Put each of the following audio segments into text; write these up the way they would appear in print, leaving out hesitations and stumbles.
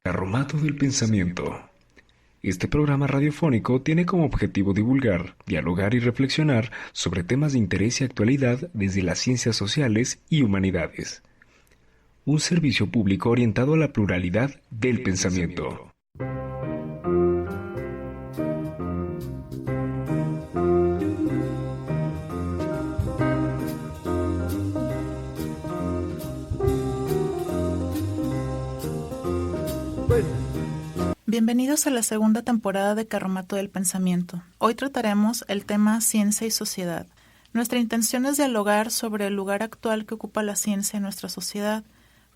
Carromato del Pensamiento. Este programa radiofónico tiene como objetivo divulgar, dialogar y reflexionar sobre temas de interés y actualidad desde las ciencias sociales y humanidades. Un servicio público orientado a la pluralidad del pensamiento. Bienvenidos a la segunda temporada de Carromato del Pensamiento. Hoy trataremos el tema ciencia y sociedad. Nuestra intención es dialogar sobre el lugar actual que ocupa la ciencia en nuestra sociedad.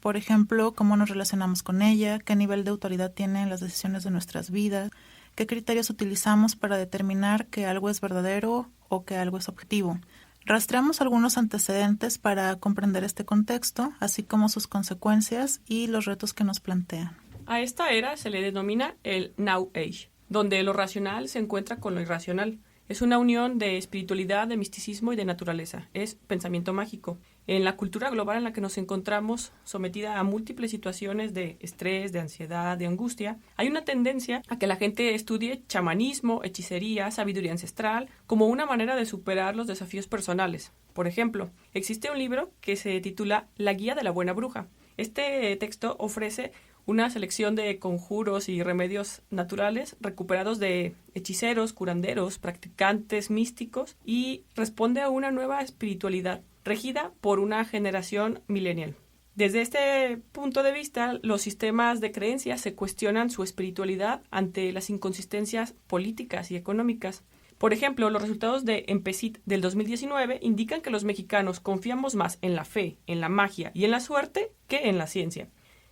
Por ejemplo, cómo nos relacionamos con ella, qué nivel de autoridad tiene en las decisiones de nuestras vidas, qué criterios utilizamos para determinar que algo es verdadero o que algo es objetivo. Rastreamos algunos antecedentes para comprender este contexto, así como sus consecuencias y los retos que nos plantean. A esta era se le denomina el New Age, donde lo racional se encuentra con lo irracional. Es una unión de espiritualidad, de misticismo y de naturaleza. Es pensamiento mágico. En la cultura global en la que nos encontramos, sometida a múltiples situaciones de estrés, de ansiedad, de angustia, hay una tendencia a que la gente estudie chamanismo, hechicería, sabiduría ancestral, como una manera de superar los desafíos personales. Por ejemplo, existe un libro que se titula La Guía de la Buena Bruja. Este texto ofrece una selección de conjuros y remedios naturales recuperados de hechiceros, curanderos, practicantes místicos y responde a una nueva espiritualidad regida por una generación millennial. Desde este punto de vista, los sistemas de creencias se cuestionan su espiritualidad ante las inconsistencias políticas y económicas. Por ejemplo, los resultados de EMPECIT del 2019 indican que los mexicanos confiamos más en la fe, en la magia y en la suerte que en la ciencia.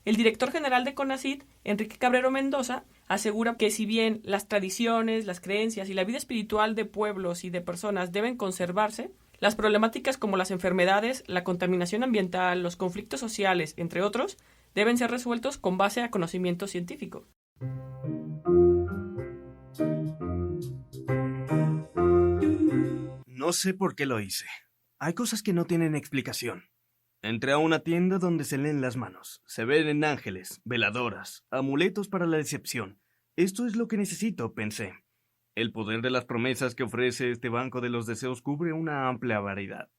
El director general de CONACYT, Enrique Cabrero Mendoza, asegura que si bien las tradiciones, las creencias y la vida espiritual de pueblos y de personas deben conservarse, las problemáticas como las enfermedades, la contaminación ambiental, los conflictos sociales, entre otros, deben ser resueltos con base a conocimiento científico. No sé por qué lo hice. Hay cosas que no tienen explicación. Entré a una tienda donde se leen las manos. Se ven ángeles, veladoras, amuletos para la decepción. Esto es lo que necesito, pensé. El poder de las promesas que ofrece este banco de los deseos cubre una amplia variedad.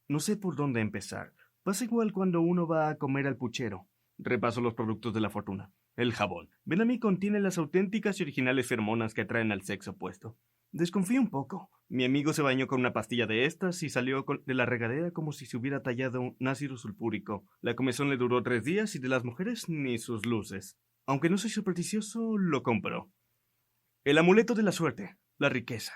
No sé por dónde empezar. Pasa igual cuando uno va a comer al puchero. Repaso los productos de la fortuna. El jabón. Ven a mí contiene las auténticas y originales feromonas que atraen al sexo opuesto. Desconfío un poco. Mi amigo se bañó con una pastilla de estas y salió de la regadera como si se hubiera tallado un ácido sulfúrico. La comezón le duró 3 días y de las mujeres ni sus luces. Aunque no soy supersticioso, lo compró. El amuleto de la suerte, la riqueza.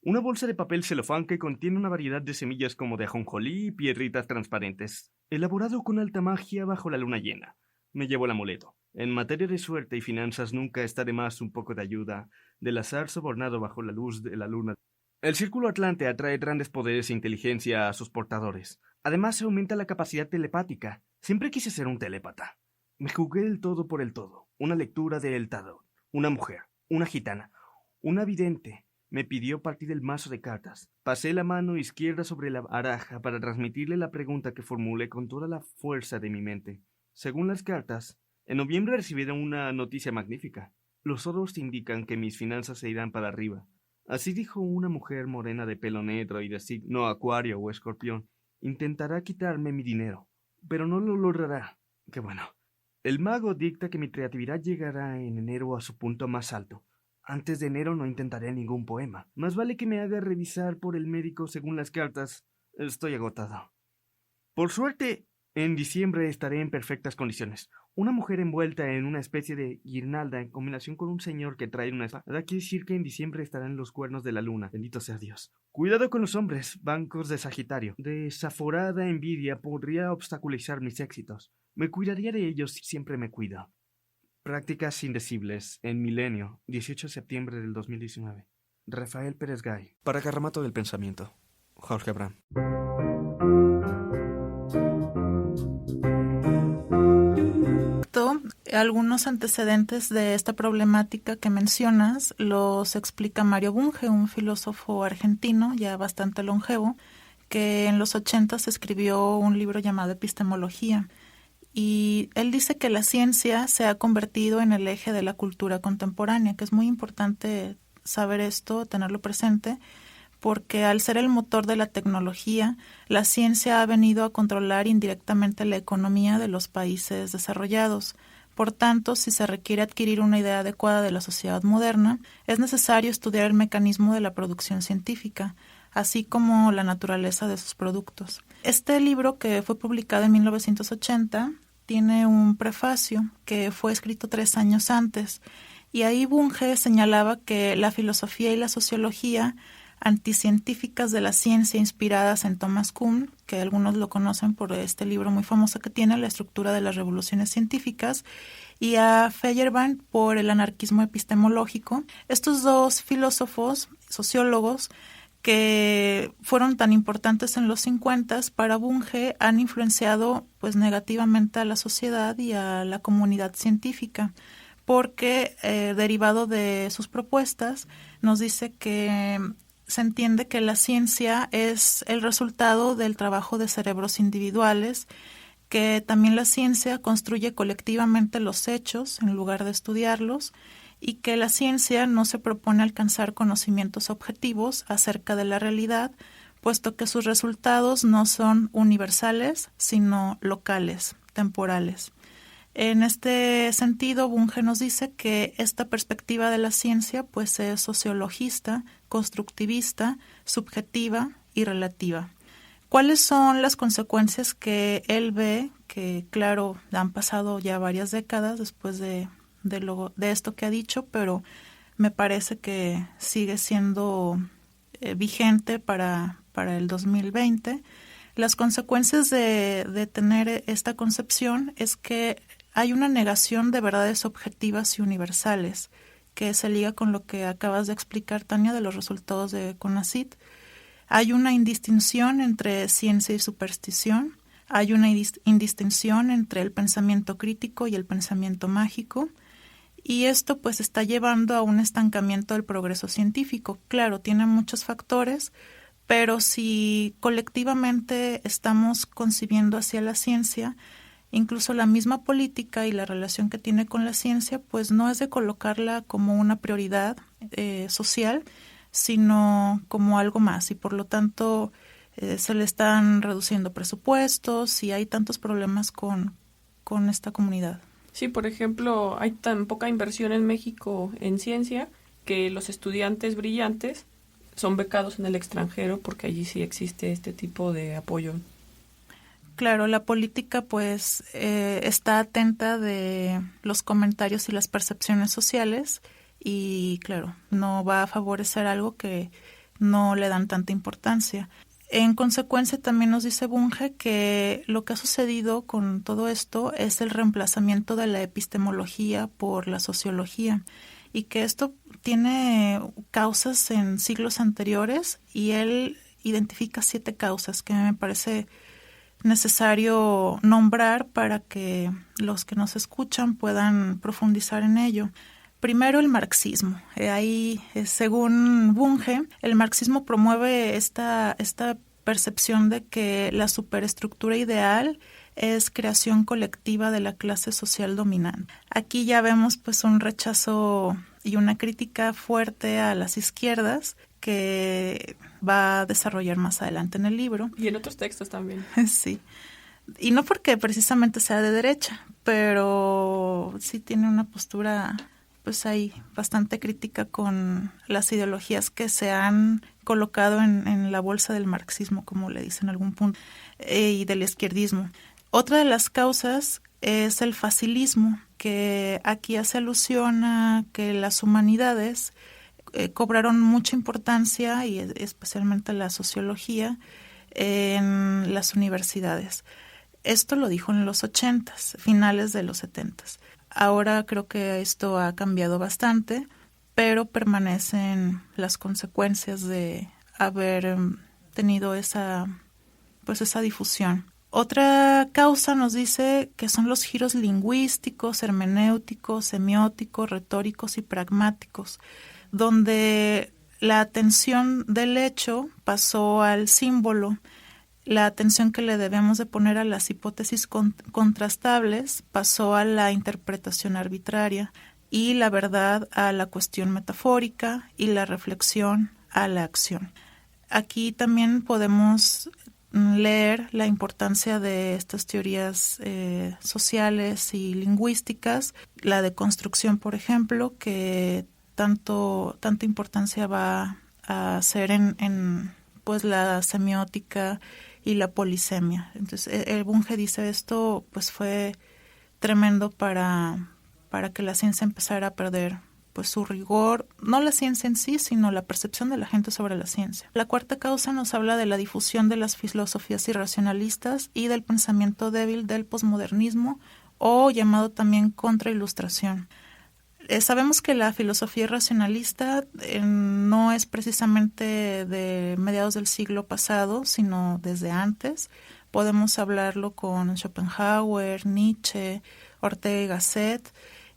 Una bolsa de papel celofán que contiene una variedad de semillas como de ajonjolí y piedritas transparentes, elaborado con alta magia bajo la luna llena. Me llevo el amuleto. En materia de suerte y finanzas nunca está de más un poco de ayuda del azar sobornado bajo la luz de la luna. El Círculo Atlante atrae grandes poderes e inteligencia a sus portadores. Además, se aumenta la capacidad telepática. Siempre quise ser un telépata. Me jugué el todo por el todo. Una lectura de El Tarot. Una mujer, una gitana, una vidente. Me pidió partir el mazo de cartas. Pasé la mano izquierda sobre la baraja para transmitirle la pregunta que formulé con toda la fuerza de mi mente. Según las cartas, en noviembre recibiré una noticia magnífica. Los oros indican que mis finanzas se irán para arriba. Así dijo una mujer morena de pelo negro y de signo Acuario o Escorpión. Intentará quitarme mi dinero, pero no lo logrará. Qué bueno. El mago dicta que mi creatividad llegará en enero a su punto más alto. Antes de enero no intentaré ningún poema. Más vale que me haga revisar por el médico según las cartas. Estoy agotado. Por suerte, en diciembre estaré en perfectas condiciones. Una mujer envuelta en una especie de guirnalda en combinación con un señor que trae una espada quiere decir que en diciembre estarán los cuernos de la luna. Bendito sea Dios. Cuidado con los hombres, bancos de Sagitario. Desaforada envidia podría obstaculizar mis éxitos. Me cuidaría de ellos si siempre me cuido. Prácticas indecibles en Milenio, 18 de septiembre del 2019. Rafael Pérez Gay. Para Carromato del Pensamiento. Jorge Abraham. Algunos antecedentes de esta problemática que mencionas los explica Mario Bunge, un filósofo argentino ya bastante longevo, que en los 80 escribió un libro llamado Epistemología. y él dice que la ciencia se ha convertido en el eje de la cultura contemporánea, que es muy importante saber esto, tenerlo presente, porque al ser el motor de la tecnología, la ciencia ha venido a controlar indirectamente la economía de los países desarrollados. Por tanto, si se requiere adquirir una idea adecuada de la sociedad moderna, es necesario estudiar el mecanismo de la producción científica, así como la naturaleza de sus productos. Este libro, que fue publicado en 1980, tiene un prefacio que fue escrito 3 años antes, y ahí Bunge señalaba que la filosofía y la sociología anticientíficas de la ciencia inspiradas en Thomas Kuhn, que algunos lo conocen por este libro muy famoso que tiene, La estructura de las revoluciones científicas, y a Feyerabend por el anarquismo epistemológico. Estos dos filósofos, sociólogos, que fueron tan importantes en los 50 para Bunge, han influenciado pues negativamente a la sociedad y a la comunidad científica, porque derivado de sus propuestas nos dice que se entiende que la ciencia es el resultado del trabajo de cerebros individuales, que también la ciencia construye colectivamente los hechos en lugar de estudiarlos, y que la ciencia no se propone alcanzar conocimientos objetivos acerca de la realidad, puesto que sus resultados no son universales, sino locales, temporales. En este sentido, Bunge nos dice que esta perspectiva de la ciencia pues es sociologista, constructivista, subjetiva y relativa. ¿Cuáles son las consecuencias que él ve? Que claro, han pasado ya varias décadas después de esto que ha dicho, pero me parece que sigue siendo vigente para el 2020. Las consecuencias de tener esta concepción es que hay una negación de verdades objetivas y universales, que se liga con lo que acabas de explicar, Tania, de los resultados de CONACYT. Hay una indistinción entre ciencia y superstición, hay una indistinción entre el pensamiento crítico y el pensamiento mágico, y esto pues está llevando a un estancamiento del progreso científico. Claro, tiene muchos factores, pero si colectivamente estamos concibiendo hacia la ciencia, incluso la misma política y la relación que tiene con la ciencia, pues no es de colocarla como una prioridad social, sino como algo más. Y por lo tanto se le están reduciendo presupuestos y hay tantos problemas con esta comunidad. Sí, por ejemplo, hay tan poca inversión en México en ciencia que los estudiantes brillantes son becados en el extranjero porque allí sí existe este tipo de apoyo. Claro, la política pues está atenta de los comentarios y las percepciones sociales y claro, no va a favorecer algo que no le dan tanta importancia. En consecuencia también nos dice Bunge que lo que ha sucedido con todo esto es el reemplazamiento de la epistemología por la sociología y que esto tiene causas en siglos anteriores y él identifica 7 causas que me parece necesario nombrar para que los que nos escuchan puedan profundizar en ello. Primero, el marxismo. Según Bunge, el marxismo promueve esta percepción de que la superestructura ideal es creación colectiva de la clase social dominante. Aquí ya vemos pues un rechazo y una crítica fuerte a las izquierdas que va a desarrollar más adelante en el libro. Y en otros textos también. Sí. Y no porque precisamente sea de derecha, pero sí tiene una postura pues ahí bastante crítica con las ideologías que se han colocado en la bolsa del marxismo, como le dicen en algún punto, y del izquierdismo. Otra de las causas es el facilismo, que aquí hace alusión a que las humanidades cobraron mucha importancia, y especialmente la sociología, en las universidades. Esto lo dijo en los 80s, finales de los 70s. Ahora creo que esto ha cambiado bastante, pero permanecen las consecuencias de haber tenido esa difusión. Otra causa nos dice que son los giros lingüísticos, hermenéuticos, semióticos, retóricos y pragmáticos, donde la atención del hecho pasó al símbolo. la atención que le debemos de poner a las hipótesis contrastables pasó a la interpretación arbitraria y la verdad a la cuestión metafórica y la reflexión a la acción. Aquí también podemos leer la importancia de estas teorías sociales y lingüísticas, la deconstrucción, por ejemplo, que tanta importancia va a hacer en pues la semiótica y la polisemia. Entonces, el Bunge dice esto pues fue tremendo para que la ciencia empezara a perder pues su rigor, no la ciencia en sí, sino la percepción de la gente sobre la ciencia. La cuarta causa nos habla de la difusión de las filosofías irracionalistas y del pensamiento débil del posmodernismo, o llamado también contrailustración. Sabemos que la filosofía irracionalista no es precisamente de mediados del siglo pasado, sino desde antes. Podemos hablarlo con Schopenhauer, Nietzsche, Ortega y Gasset,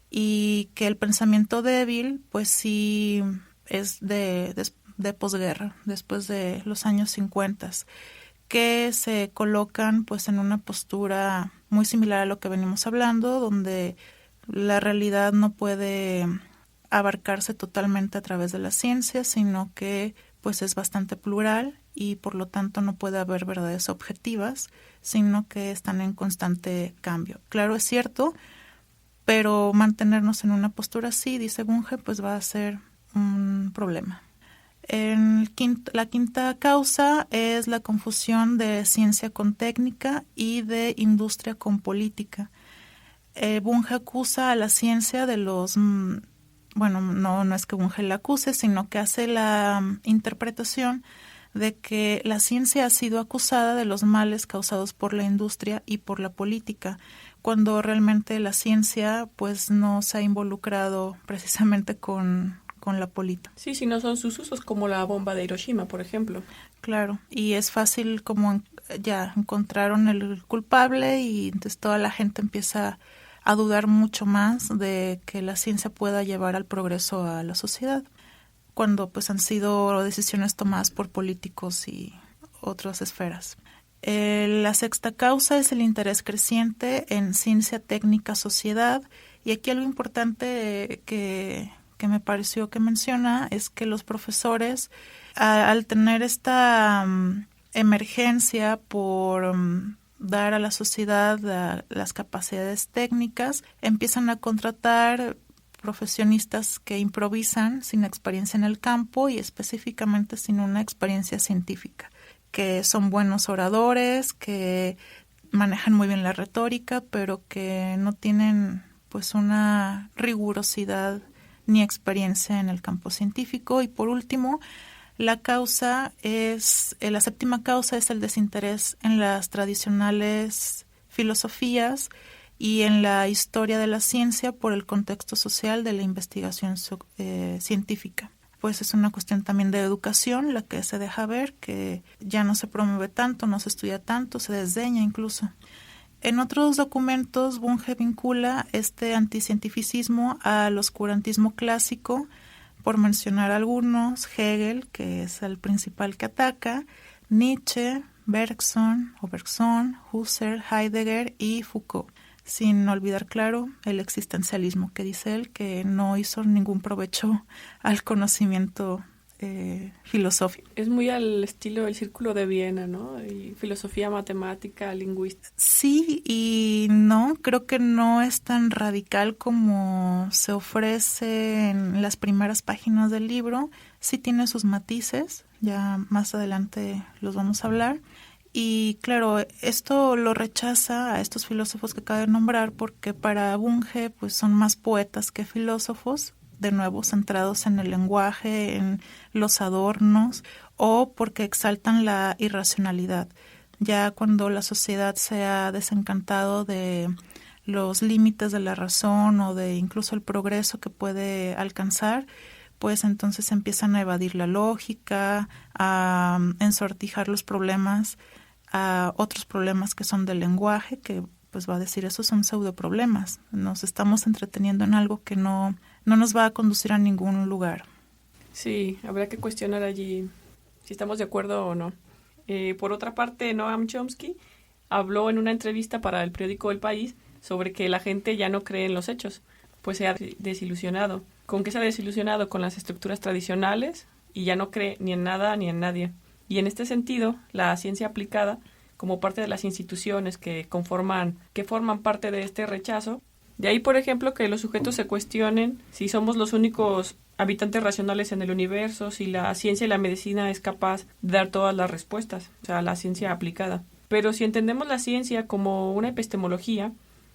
y que el pensamiento débil pues sí es de posguerra, después de los años 50, que se colocan pues en una postura muy similar a lo que venimos hablando, donde la realidad no puede abarcarse totalmente a través de la ciencia, sino que pues es bastante plural y por lo tanto no puede haber verdades objetivas, sino que están en constante cambio. Claro, es cierto, pero mantenernos en una postura así, dice Bunge, pues va a ser un problema. La quinta causa es la confusión de ciencia con técnica y de industria con política. Bunge acusa a la ciencia de los... Bueno, no es que Bunge la acuse, sino que hace la interpretación de que la ciencia ha sido acusada de los males causados por la industria y por la política, cuando realmente la ciencia pues no se ha involucrado precisamente con la política. Sí, si no son sus usos, como la bomba de Hiroshima, por ejemplo. Claro, y es fácil como ya encontraron el culpable y entonces toda la gente empieza a dudar mucho más de que la ciencia pueda llevar al progreso a la sociedad, cuando pues han sido decisiones tomadas por políticos y otras esferas. La sexta causa es el interés creciente en ciencia, técnica, sociedad, y aquí algo importante que me pareció que menciona es que los profesores, al tener esta emergencia por dar a la sociedad las capacidades técnicas, empiezan a contratar profesionistas que improvisan sin experiencia en el campo y específicamente sin una experiencia científica, que son buenos oradores, que manejan muy bien la retórica, pero que no tienen pues una rigurosidad ni experiencia en el campo científico. Y por último, la séptima causa es el desinterés en las tradicionales filosofías y en la historia de la ciencia por el contexto social de la investigación científica. Pues es una cuestión también de educación la que se deja ver, que ya no se promueve tanto, no se estudia tanto, se desdeña incluso. En otros documentos, Bunge vincula este anticientificismo al oscurantismo clásico, por mencionar algunos: Hegel, que es el principal que ataca, Nietzsche, Bergson, Husserl, Heidegger y Foucault. Sin olvidar, claro, el existencialismo, que dice él que no hizo ningún provecho al conocimiento filosófico. Es muy al estilo del Círculo de Viena, ¿no? Y filosofía, matemática, lingüística. Sí y no, creo que no es tan radical como se ofrece en las primeras páginas del libro. Sí tiene sus matices, ya más adelante los vamos a hablar. Y claro, esto lo rechaza a estos filósofos que acabo de nombrar porque para Bunge pues son más poetas que filósofos, de nuevo centrados en el lenguaje, en los adornos, o porque exaltan la irracionalidad. Ya cuando la sociedad se ha desencantado de los límites de la razón o de incluso el progreso que puede alcanzar, pues entonces empiezan a evadir la lógica, a ensortijar los problemas a otros problemas que son del lenguaje, que pues va a decir esos son pseudoproblemas. Nos estamos entreteniendo en algo que no nos va a conducir a ningún lugar. Sí, habrá que cuestionar allí si estamos de acuerdo o no. Por otra parte, Noam Chomsky habló en una entrevista para el periódico El País sobre que la gente ya no cree en los hechos, pues se ha desilusionado. ¿Con qué se ha desilusionado? Con las estructuras tradicionales y ya no cree ni en nada ni en nadie. Y en este sentido, la ciencia aplicada, como parte de las instituciones que forman parte de este rechazo, de ahí, por ejemplo, que los sujetos se cuestionen si somos los únicos habitantes racionales en el universo, si la ciencia y la medicina es capaz de dar todas las respuestas, o sea, la ciencia aplicada. Pero si entendemos la ciencia como una epistemología,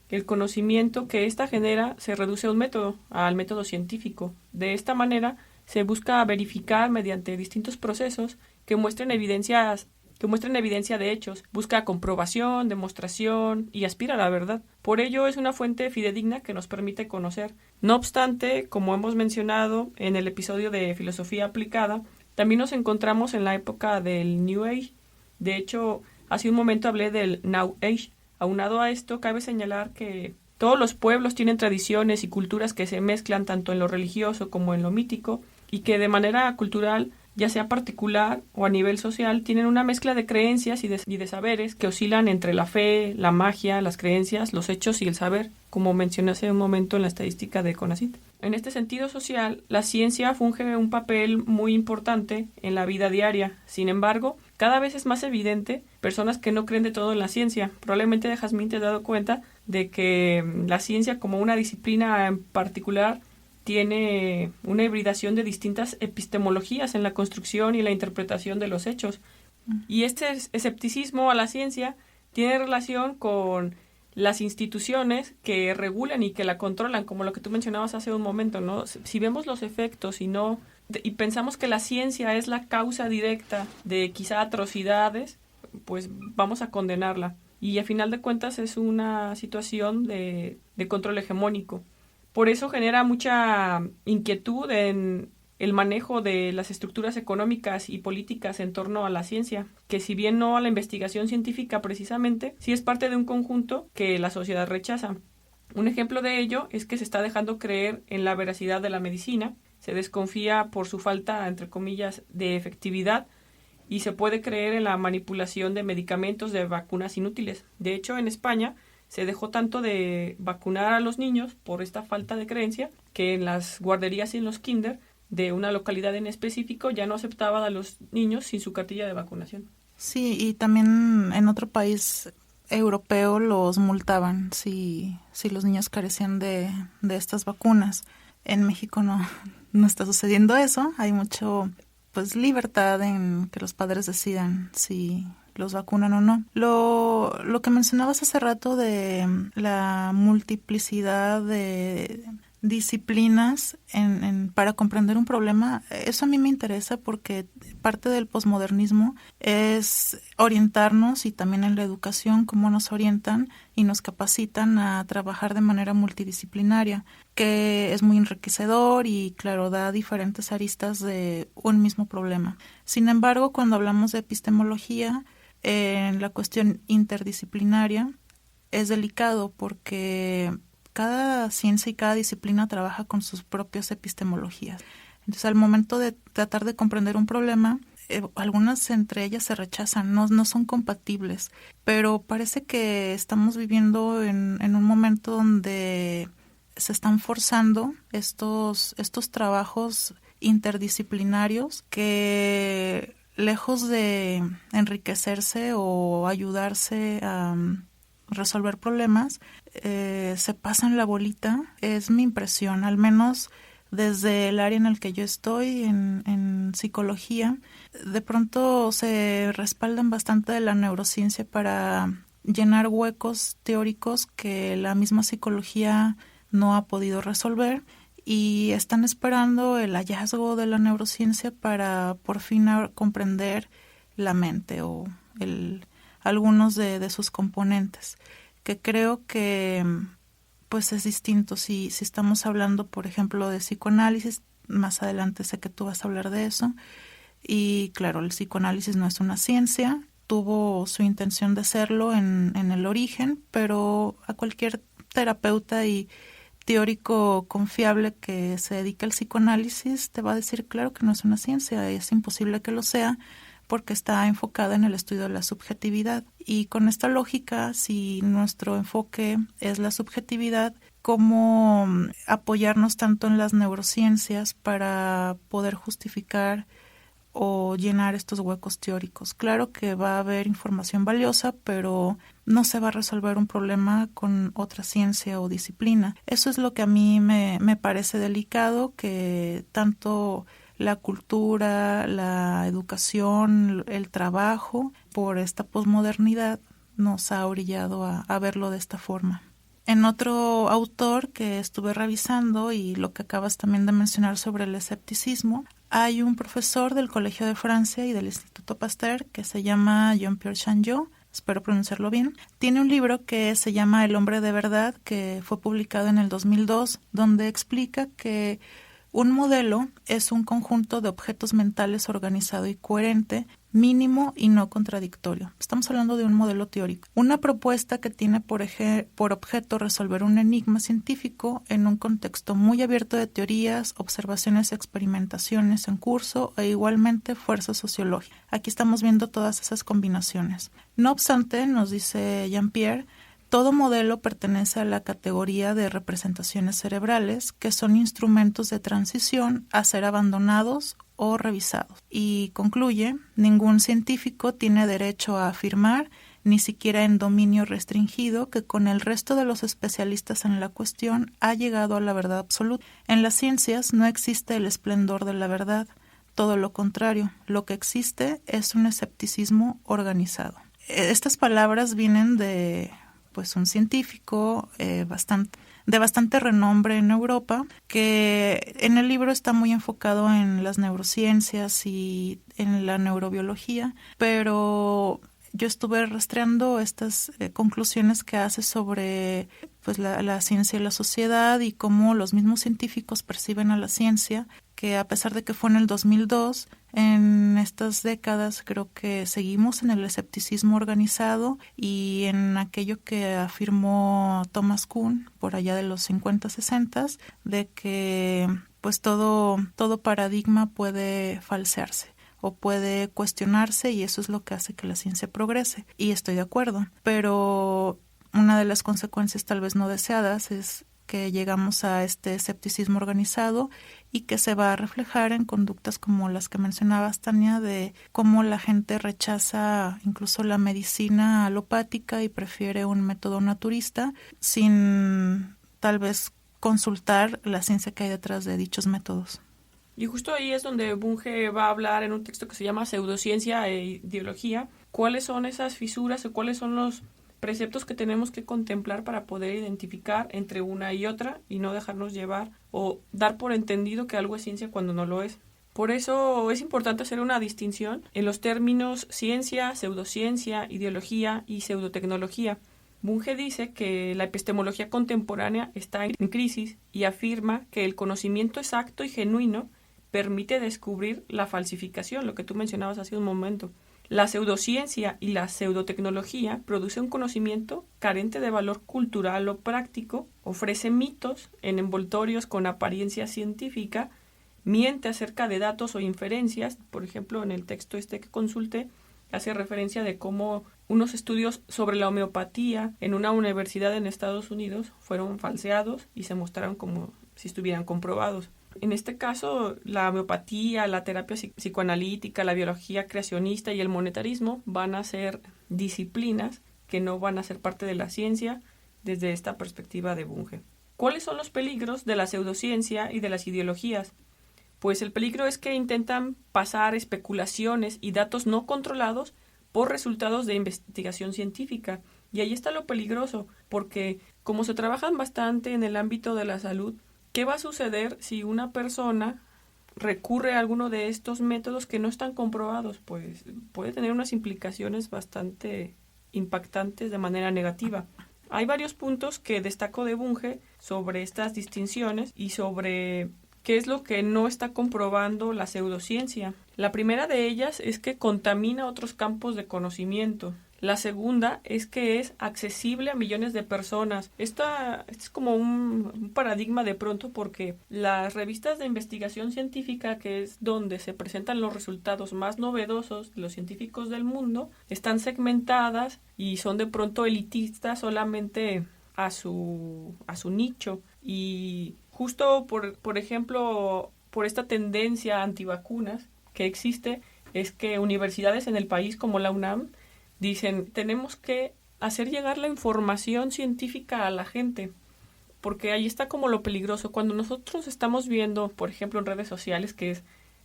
el conocimiento que ésta genera se reduce a un método, al método científico. De esta manera, se busca verificar mediante distintos procesos que muestren evidencia de hechos, busca comprobación, demostración y aspira a la verdad. Por ello es una fuente fidedigna que nos permite conocer. No obstante, como hemos mencionado en el episodio de filosofía aplicada, también nos encontramos en la época del New Age. De hecho, hace un momento hablé del Now Age. Aunado a esto, cabe señalar que todos los pueblos tienen tradiciones y culturas que se mezclan tanto en lo religioso como en lo mítico y que de manera cultural, ya sea particular o a nivel social, tienen una mezcla de creencias y de saberes que oscilan entre la fe, la magia, las creencias, los hechos y el saber, como mencioné hace un momento en la estadística de CONACYT. En este sentido social, la ciencia funge un papel muy importante en la vida diaria. Sin embargo, cada vez es más evidente personas que no creen de todo en la ciencia. Probablemente, Jazmín, te has dado cuenta de que la ciencia como una disciplina en particular tiene una hibridación de distintas epistemologías en la construcción y la interpretación de los hechos. Y este escepticismo a la ciencia tiene relación con las instituciones que regulan y que la controlan, como lo que tú mencionabas hace un momento, ¿no? Si vemos los efectos y pensamos que la ciencia es la causa directa de quizá atrocidades, pues vamos a condenarla. Y a final de cuentas es una situación de control hegemónico. Por eso genera mucha inquietud en el manejo de las estructuras económicas y políticas en torno a la ciencia, que si bien no a la investigación científica precisamente, sí es parte de un conjunto que la sociedad rechaza. Un ejemplo de ello es que se está dejando creer en la veracidad de la medicina, se desconfía por su falta, entre comillas, de efectividad, y se puede creer en la manipulación de medicamentos, de vacunas inútiles. De hecho, en España se dejó tanto de vacunar a los niños por esta falta de creencia que en las guarderías y en los kinder de una localidad en específico ya no aceptaban a los niños sin su cartilla de vacunación. Sí, y también en otro país europeo los multaban si los niños carecían de estas vacunas. En México no está sucediendo eso. Hay mucho libertad en que los padres decidan si los vacunan o no. Lo que mencionabas hace rato de la multiplicidad de disciplinas para comprender un problema, eso a mí me interesa porque parte del posmodernismo es orientarnos, y también en la educación, cómo nos orientan y nos capacitan a trabajar de manera multidisciplinaria, que es muy enriquecedor y, claro, da diferentes aristas de un mismo problema. Sin embargo, cuando hablamos de epistemología, en la cuestión interdisciplinaria es delicado porque cada ciencia y cada disciplina trabaja con sus propias epistemologías. Entonces, al momento de tratar de comprender un problema, algunas entre ellas se rechazan, no son compatibles, pero parece que estamos viviendo en un momento donde se están forzando estos trabajos interdisciplinarios que, lejos de enriquecerse o ayudarse a resolver problemas, se pasan la bolita. Es mi impresión, al menos desde el área en el que yo estoy, en psicología. De pronto se respaldan bastante de la neurociencia para llenar huecos teóricos que la misma psicología no ha podido resolver, y están esperando el hallazgo de la neurociencia para por fin comprender la mente o algunos de sus componentes, que creo que pues es distinto si estamos hablando, por ejemplo, de psicoanálisis. Más adelante sé que tú vas a hablar de eso, y claro, el psicoanálisis no es una ciencia, tuvo su intención de serlo en el origen, pero a cualquier terapeuta y teórico confiable que se dedique al psicoanálisis te va a decir, claro, que no es una ciencia, es imposible que lo sea, porque está enfocada en el estudio de la subjetividad. Y con esta lógica, si nuestro enfoque es la subjetividad, ¿cómo apoyarnos tanto en las neurociencias para poder justificar o llenar estos huecos teóricos? Claro que va a haber información valiosa, pero no se va a resolver un problema con otra ciencia o disciplina. Eso es lo que a mí me parece delicado, que tanto la cultura, la educación, el trabajo, por esta posmodernidad, nos ha orillado a verlo de esta forma. En otro autor que estuve revisando, y lo que acabas también de mencionar sobre el escepticismo, hay un profesor del Colegio de Francia y del Instituto Pasteur que se llama Jean-Pierre Changeux, espero pronunciarlo bien. Tiene un libro que se llama El hombre de verdad, que fue publicado en el 2002, donde explica que un modelo es un conjunto de objetos mentales organizado y coherente, mínimo y no contradictorio. Estamos hablando de un modelo teórico. Una propuesta que tiene por objeto resolver un enigma científico en un contexto muy abierto de teorías, observaciones y experimentaciones en curso e igualmente fuerza sociológica. Aquí estamos viendo todas esas combinaciones. No obstante, nos dice Jean-Pierre, todo modelo pertenece a la categoría de representaciones cerebrales, que son instrumentos de transición a ser abandonados o revisados. Y concluye, ningún científico tiene derecho a afirmar, ni siquiera en dominio restringido, que con el resto de los especialistas en la cuestión ha llegado a la verdad absoluta. En las ciencias no existe el esplendor de la verdad, todo lo contrario, lo que existe es un escepticismo organizado. Estas palabras vienen de un científico de bastante renombre en Europa, que en el libro está muy enfocado en las neurociencias y en la neurobiología, pero yo estuve rastreando estas conclusiones que hace sobre la ciencia y la sociedad y cómo los mismos científicos perciben a la ciencia, que a pesar de que fue en el 2002, en estas décadas creo que seguimos en el escepticismo organizado y en aquello que afirmó Thomas Kuhn por allá de los 50, 60, de que todo paradigma puede falsearse o puede cuestionarse, y eso es lo que hace que la ciencia progrese. Y estoy de acuerdo, pero una de las consecuencias tal vez no deseadas es que llegamos a este escepticismo organizado y que se va a reflejar en conductas como las que mencionabas, Tania, de cómo la gente rechaza incluso la medicina alopática y prefiere un método naturista sin tal vez consultar la ciencia que hay detrás de dichos métodos. Y justo ahí es donde Bunge va a hablar en un texto que se llama Pseudociencia e Ideología, cuáles son esas fisuras o cuáles son los preceptos que tenemos que contemplar para poder identificar entre una y otra y no dejarnos llevar o dar por entendido que algo es ciencia cuando no lo es. Por eso es importante hacer una distinción en los términos ciencia, pseudociencia, ideología y pseudotecnología. Bunge dice que la epistemología contemporánea está en crisis y afirma que el conocimiento exacto y genuino permite descubrir la falsificación, lo que tú mencionabas hace un momento. La pseudociencia y la pseudotecnología produce un conocimiento carente de valor cultural o práctico, ofrece mitos en envoltorios con apariencia científica, miente acerca de datos o inferencias. Por ejemplo, en el texto que consulté, hace referencia de cómo unos estudios sobre la homeopatía en una universidad en Estados Unidos fueron falseados y se mostraron como si estuvieran comprobados. En este caso, la homeopatía, la terapia psicoanalítica, la biología creacionista y el monetarismo van a ser disciplinas que no van a ser parte de la ciencia desde esta perspectiva de Bunge. ¿Cuáles son los peligros de la pseudociencia y de las ideologías? Pues el peligro es que intentan pasar especulaciones y datos no controlados por resultados de investigación científica. Y ahí está lo peligroso, porque como se trabajan bastante en el ámbito de la salud, ¿qué va a suceder si una persona recurre a alguno de estos métodos que no están comprobados? Pues puede tener unas implicaciones bastante impactantes de manera negativa. Hay varios puntos que destaco de Bunge sobre estas distinciones y sobre qué es lo que no está comprobando la pseudociencia. La primera de ellas es que contamina otros campos de conocimiento. La segunda es que es accesible a millones de personas. Esto es como un paradigma de pronto, porque las revistas de investigación científica, que es donde se presentan los resultados más novedosos de los científicos del mundo, están segmentadas y son de pronto elitistas solamente a su nicho. Y justo por ejemplo, por esta tendencia antivacunas que existe, es que universidades en el país como la UNAM dicen, tenemos que hacer llegar la información científica a la gente, porque ahí está como lo peligroso. Cuando nosotros estamos viendo, por ejemplo, en redes sociales, que es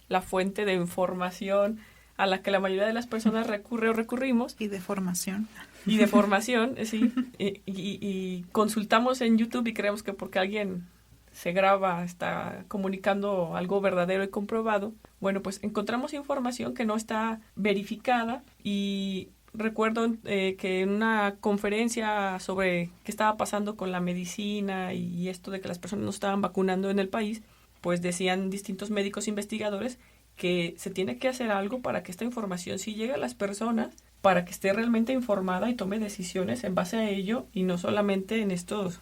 la fuente de información a la que la mayoría de las personas recurre o recurrimos. Y de formación. Y de formación, sí. Y consultamos en YouTube y creemos que porque alguien se graba, está comunicando algo verdadero y comprobado. Bueno, pues encontramos información que no está verificada. Y recuerdo que en una conferencia sobre qué estaba pasando con la medicina y esto de que las personas no estaban vacunando en el país, pues decían distintos médicos investigadores que se tiene que hacer algo para que esta información sí llegue a las personas, para que esté realmente informada y tome decisiones en base a ello y no solamente en estos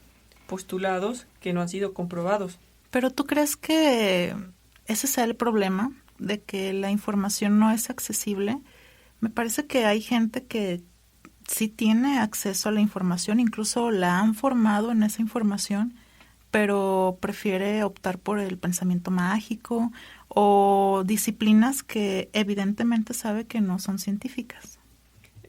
postulados que no han sido comprobados. Pero ¿tú crees que ese sea el problema, de que la información no es accesible? Me parece que hay gente que sí tiene acceso a la información, incluso la han formado en esa información, pero prefiere optar por el pensamiento mágico o disciplinas que evidentemente sabe que no son científicas.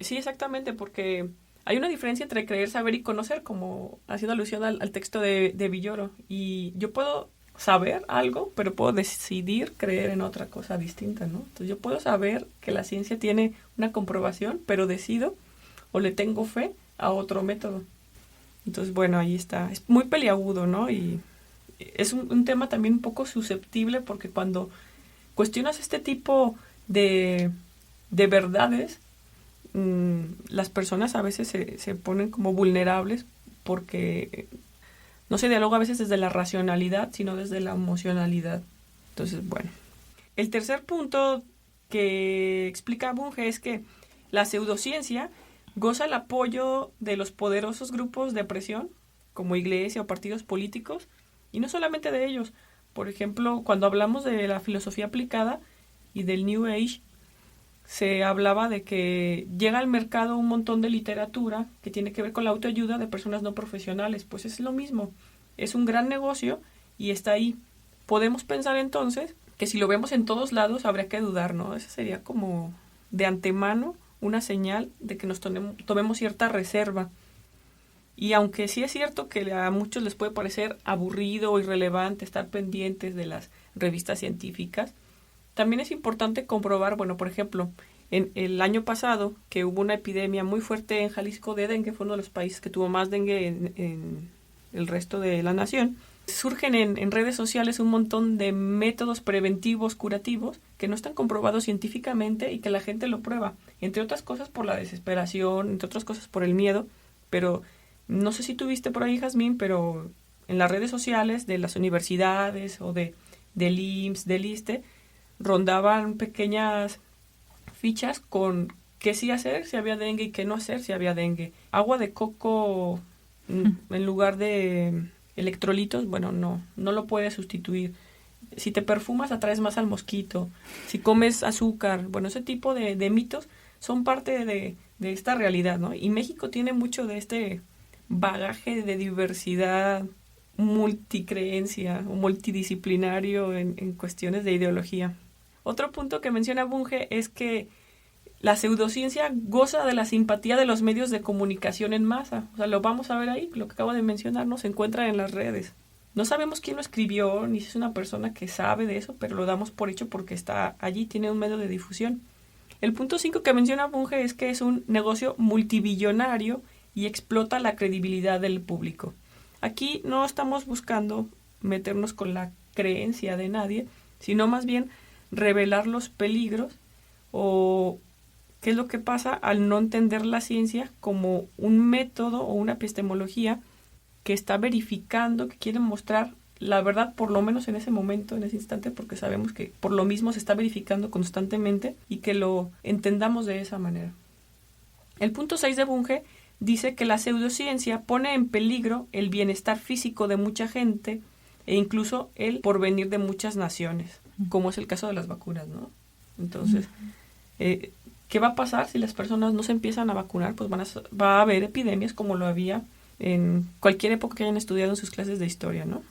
Sí, exactamente, porque hay una diferencia entre creer, saber y conocer, como haciendo alusión al texto de Villoro. Y yo puedo saber algo, pero puedo decidir creer en otra cosa distinta, ¿no? Entonces yo puedo saber que la ciencia tiene una comprobación, pero decido o le tengo fe a otro método. Entonces, bueno, ahí está. Es muy peliagudo, ¿no? Y es un tema también un poco susceptible, porque cuando cuestionas este tipo de verdades, las personas a veces se ponen como vulnerables, porque no se dialoga a veces desde la racionalidad, sino desde la emocionalidad. Entonces, bueno. El tercer punto que explica Bunge es que la pseudociencia goza el apoyo de los poderosos grupos de presión, como iglesia o partidos políticos, y no solamente de ellos. Por ejemplo, cuando hablamos de la filosofía aplicada y del New Age, se hablaba de que llega al mercado un montón de literatura que tiene que ver con la autoayuda de personas no profesionales. Pues es lo mismo, es un gran negocio y está ahí. Podemos pensar entonces que si lo vemos en todos lados habría que dudar, ¿no? Esa sería como de antemano una señal de que nos tomemos cierta reserva. Y aunque sí es cierto que a muchos les puede parecer aburrido o irrelevante estar pendientes de las revistas científicas, también es importante comprobar, bueno, por ejemplo, en el año pasado, que hubo una epidemia muy fuerte en Jalisco de dengue, fue uno de los países que tuvo más dengue en el resto de la nación. Surgen en redes sociales un montón de métodos preventivos, curativos, que no están comprobados científicamente y que la gente lo prueba, entre otras cosas por la desesperación, entre otras cosas por el miedo. Pero no sé si tú viste por ahí, Jazmín, pero en las redes sociales de las universidades o del IMSS, del ISSSTE, rondaban pequeñas fichas con qué sí hacer si había dengue y qué no hacer si había dengue. Agua de coco en lugar de electrolitos, bueno, no lo puedes sustituir. Si te perfumas atraes más al mosquito. Si comes azúcar, bueno, ese tipo de mitos son parte de esta realidad, ¿no? Y México tiene mucho de este bagaje de diversidad, multicreencia o multidisciplinario en cuestiones de ideología. Otro punto que menciona Bunge es que la pseudociencia goza de la simpatía de los medios de comunicación en masa. O sea, lo vamos a ver ahí, lo que acabo de mencionar, ¿no? Se encuentra en las redes. No sabemos quién lo escribió, ni si es una persona que sabe de eso, pero lo damos por hecho porque está allí, tiene un medio de difusión. El punto 5 que menciona Bunge es que es un negocio multibillonario y explota la credibilidad del público. Aquí no estamos buscando meternos con la creencia de nadie, sino más bien revelar los peligros o qué es lo que pasa al no entender la ciencia como un método o una epistemología que está verificando, que quiere mostrar la verdad, por lo menos en ese momento, en ese instante, porque sabemos que por lo mismo se está verificando constantemente y que lo entendamos de esa manera. El punto 6 de Bunge dice que la pseudociencia pone en peligro el bienestar físico de mucha gente e incluso el porvenir de muchas naciones, como es el caso de las vacunas, ¿no? Entonces, ¿qué va a pasar si las personas no se empiezan a vacunar? Pues va a haber epidemias como lo había en cualquier época que hayan estudiado en sus clases de historia, ¿no?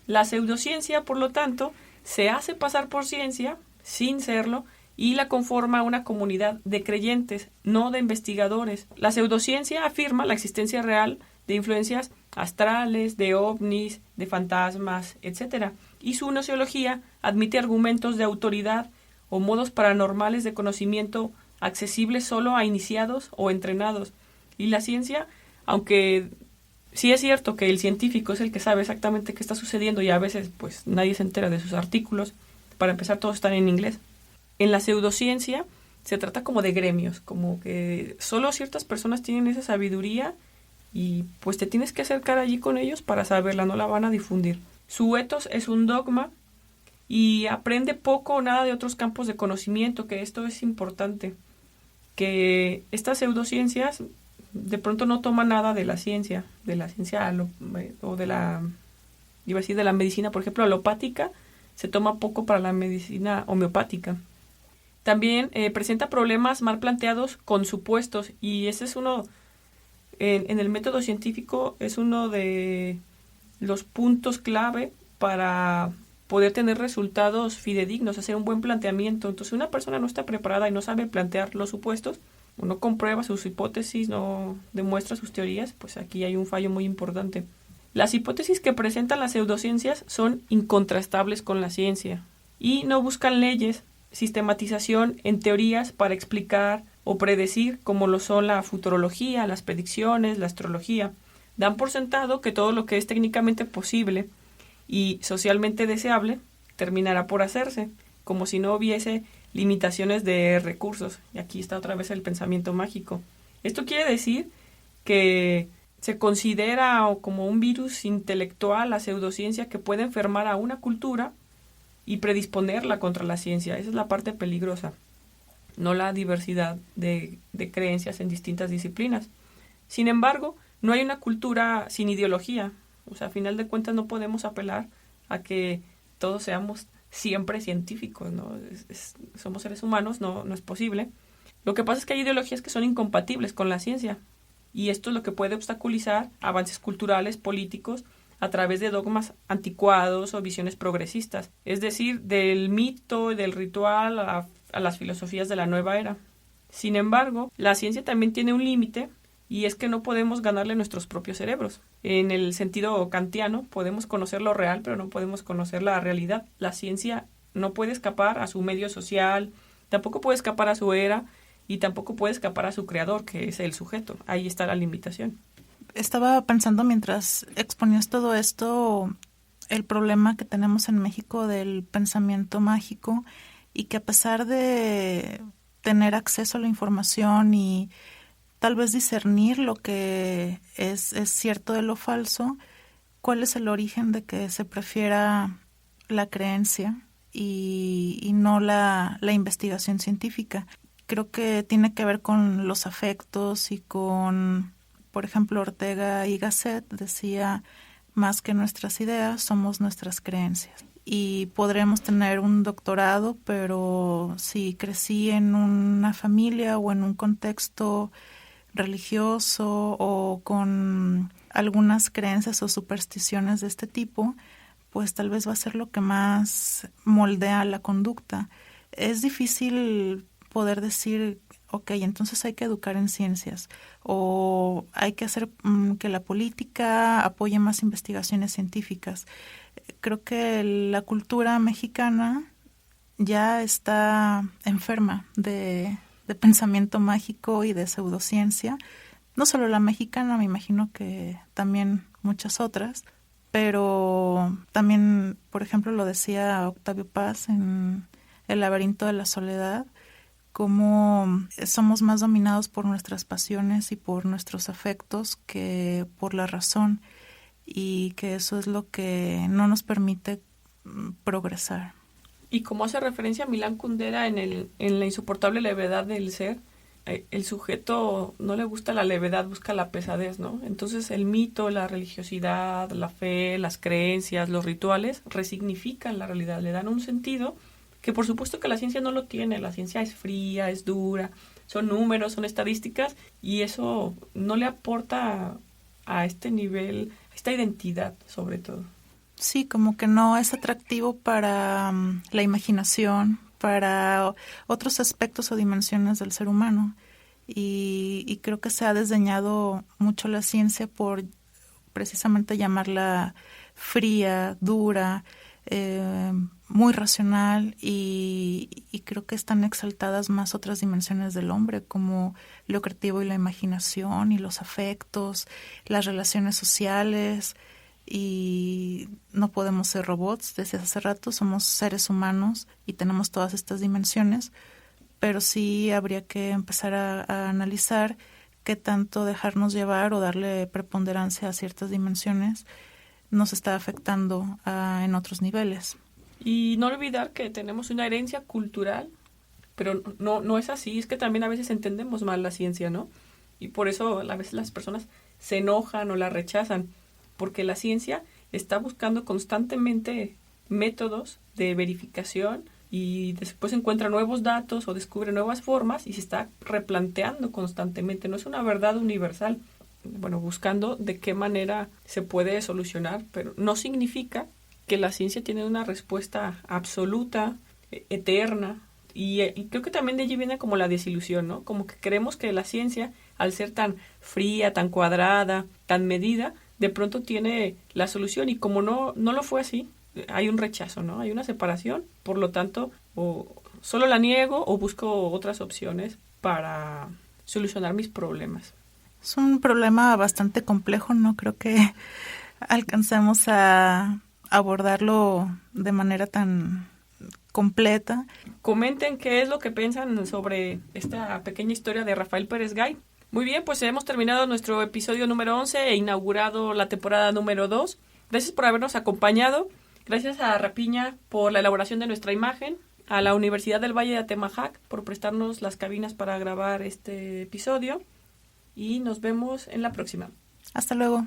La pseudociencia, por lo tanto, se hace pasar por ciencia sin serlo y la conforma una comunidad de creyentes, no de investigadores. La pseudociencia afirma la existencia real de influencias astrales, de ovnis, de fantasmas, etc. Y su gnoseología admite argumentos de autoridad o modos paranormales de conocimiento accesibles solo a iniciados o entrenados. Y la ciencia, aunque sí es cierto que el científico es el que sabe exactamente qué está sucediendo y a veces pues nadie se entera de sus artículos, para empezar todos están en inglés. En la pseudociencia se trata como de gremios, como que solo ciertas personas tienen esa sabiduría y pues te tienes que acercar allí con ellos para saberla, no la van a difundir. Su ethos es un dogma y aprende poco o nada de otros campos de conocimiento, que esto es importante, que estas pseudociencias de pronto no toman nada de la ciencia o de la, iba a decir de la medicina, por ejemplo, alopática, se toma poco para la medicina homeopática. También presenta problemas mal planteados con supuestos, y ese es uno, en el método científico, es uno de los puntos clave para poder tener resultados fidedignos, hacer un buen planteamiento. Entonces, si una persona no está preparada y no sabe plantear los supuestos, o no comprueba sus hipótesis, no demuestra sus teorías, pues aquí hay un fallo muy importante. Las hipótesis que presentan las pseudociencias son incontrastables con la ciencia y no buscan leyes, sistematización en teorías para explicar o predecir, como lo son la futurología, las predicciones, la astrología. Dan por sentado que todo lo que es técnicamente posible y socialmente deseable terminará por hacerse, como si no hubiese limitaciones de recursos. Y aquí está otra vez el pensamiento mágico. Esto quiere decir que se considera como un virus intelectual la pseudociencia que puede enfermar a una cultura y predisponerla contra la ciencia. Esa es la parte peligrosa, no la diversidad de creencias en distintas disciplinas. Sin embargo, no hay una cultura sin ideología. O sea, a final de cuentas no podemos apelar a que todos seamos siempre científicos, ¿no? Somos seres humanos, no es posible. Lo que pasa es que hay ideologías que son incompatibles con la ciencia, y esto es lo que puede obstaculizar avances culturales, políticos, a través de dogmas anticuados o visiones progresistas, es decir, del mito y del ritual a las filosofías de la nueva era. Sin embargo, la ciencia también tiene un límite, y es que no podemos ganarle nuestros propios cerebros. En el sentido kantiano, podemos conocer lo real, pero no podemos conocer la realidad. La ciencia no puede escapar a su medio social, tampoco puede escapar a su era, y tampoco puede escapar a su creador, que es el sujeto. Ahí está la limitación. Estaba pensando mientras exponías todo esto, el problema que tenemos en México del pensamiento mágico, y que a pesar de tener acceso a la información y tal vez discernir lo que es cierto de lo falso, ¿cuál es el origen de que se prefiera la creencia y no la investigación científica? Creo que tiene que ver con los afectos y con, por ejemplo, Ortega y Gasset decía, más que nuestras ideas, somos nuestras creencias. Y podremos tener un doctorado, pero si crecí en una familia o en un contexto religioso o con algunas creencias o supersticiones de este tipo, pues tal vez va a ser lo que más moldea la conducta. Es difícil poder decir, ok, entonces hay que educar en ciencias o hay que hacer que la política apoye más investigaciones científicas. Creo que la cultura mexicana ya está enferma de pensamiento mágico y de pseudociencia. No solo la mexicana, me imagino que también muchas otras, pero también, por ejemplo, lo decía Octavio Paz en El laberinto de la soledad, cómo somos más dominados por nuestras pasiones y por nuestros afectos que por la razón, y que eso es lo que no nos permite progresar. Y como hace referencia a Milán Kundera en la insoportable levedad del ser, el sujeto no le gusta la levedad, busca la pesadez, ¿no? Entonces el mito, la religiosidad, la fe, las creencias, los rituales resignifican la realidad, le dan un sentido que por supuesto que la ciencia no lo tiene. La ciencia es fría, es dura, son números, son estadísticas, y eso no le aporta a este nivel, a esta identidad sobre todo. Sí, como que no es atractivo para la imaginación, para otros aspectos o dimensiones del ser humano. Y creo que se ha desdeñado mucho la ciencia por precisamente llamarla fría, dura, muy racional, y creo que están exaltadas más otras dimensiones del hombre, como lo creativo y la imaginación y los afectos, las relaciones sociales. Y no podemos ser robots, desde hace rato somos seres humanos y tenemos todas estas dimensiones, pero sí habría que empezar a analizar qué tanto dejarnos llevar o darle preponderancia a ciertas dimensiones nos está afectando en otros niveles. Y no olvidar que tenemos una herencia cultural, pero no es así, es que también a veces entendemos mal la ciencia, ¿no? Y por eso a veces las personas se enojan o la rechazan, porque la ciencia está buscando constantemente métodos de verificación y después encuentra nuevos datos o descubre nuevas formas y se está replanteando constantemente. No es una verdad universal. Bueno, buscando de qué manera se puede solucionar, pero no significa que la ciencia tiene una respuesta absoluta, eterna, y creo que también de allí viene como la desilusión, ¿no? Como que creemos que la ciencia, al ser tan fría, tan cuadrada, tan medida, de pronto tiene la solución, y como no lo fue así, hay un rechazo, ¿no? Hay una separación, por lo tanto, o solo la niego o busco otras opciones para solucionar mis problemas. Es un problema bastante complejo, no creo que alcancemos a abordarlo de manera tan completa. Comenten qué es lo que piensan sobre esta pequeña historia de Rafael Pérez Gay. Muy bien, pues hemos terminado nuestro episodio número 11 e inaugurado la temporada número 2. Gracias por habernos acompañado. Gracias a Rapiña por la elaboración de nuestra imagen, a la Universidad del Valle de Atemajac por prestarnos las cabinas para grabar este episodio, y nos vemos en la próxima. Hasta luego.